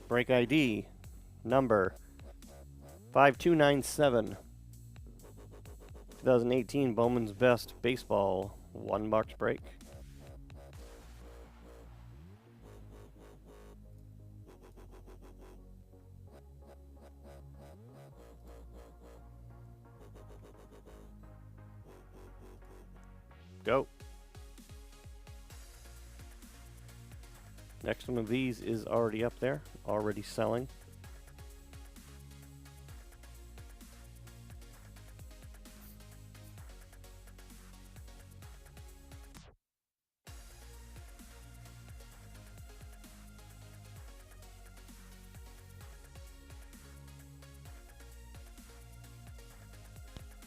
Break ID number 5297. 2018 Bowman's Best Baseball. $1 break. Go. Next one of these is already up there, already selling.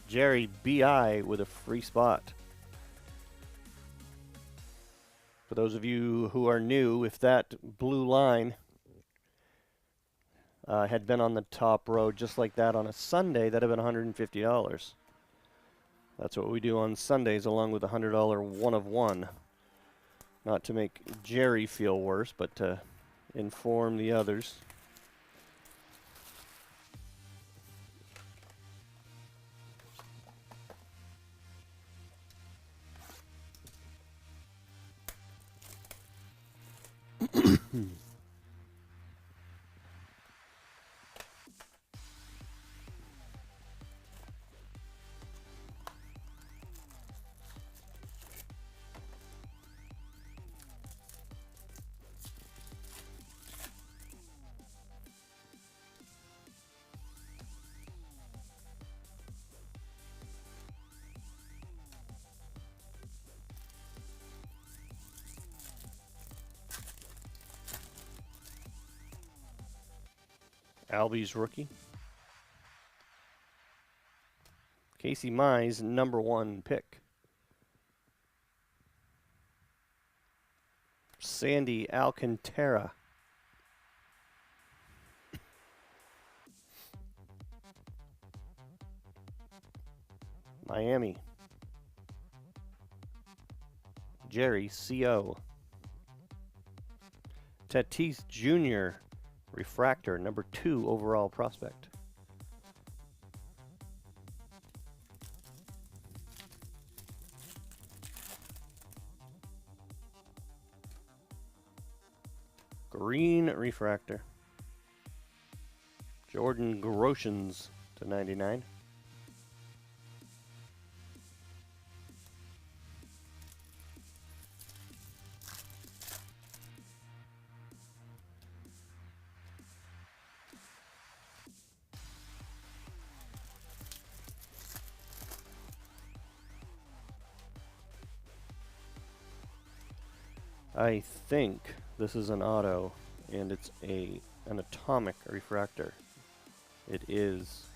Jerry B.I. with a free spot. For those of you who are new, if that blue line had been on the top row just like that on a Sunday, that'd have been $150. That's what we do on Sundays along with a $100 one of one. Not to make Jerry feel worse, but to inform the others. Albie's rookie. Casey Mize, #1 pick. Sandy Alcantara. Miami. Jerry C.O. Tatis Jr. Refractor, #2 overall prospect. Green refractor. Jordan Groshans /99. I think this is an auto, and it's an atomic refractor. It is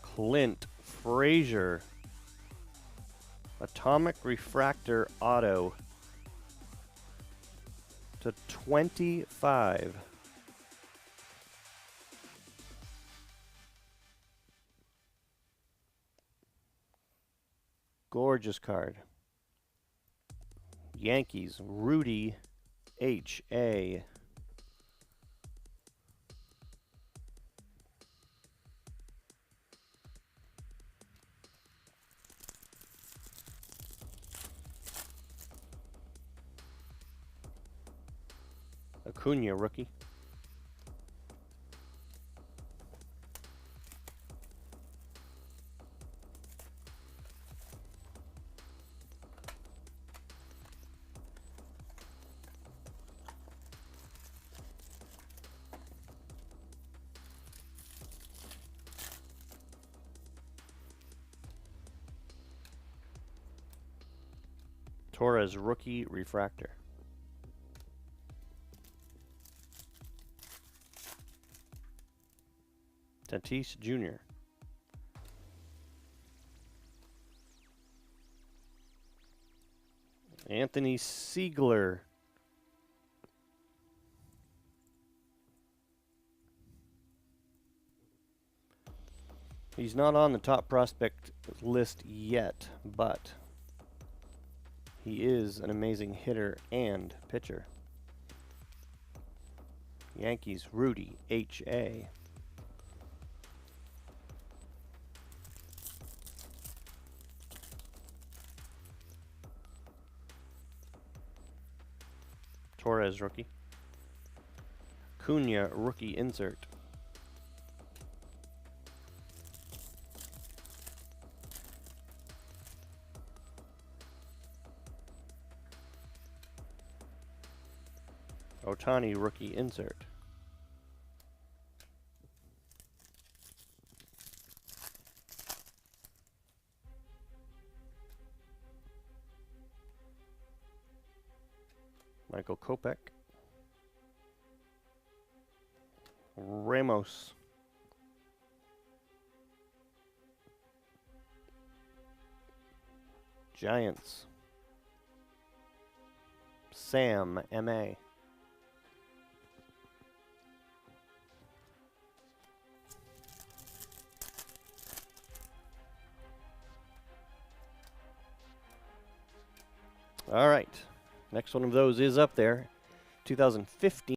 Clint Frazier. Atomic refractor auto /25. Gorgeous card. Yankees, Rudy H.A. Acuna, rookie. Torres, rookie refractor. Tatis Jr. Anthony Siegler. He's not on the top prospect list yet, but he is an amazing hitter and pitcher. Yankees, Rudy, H.A. Torres, rookie. Cunha, rookie insert. Ohtani, rookie insert. Michael Kopech. Ramos. Giants. Sam, M.A. All right. Next one of those is up there. 2015.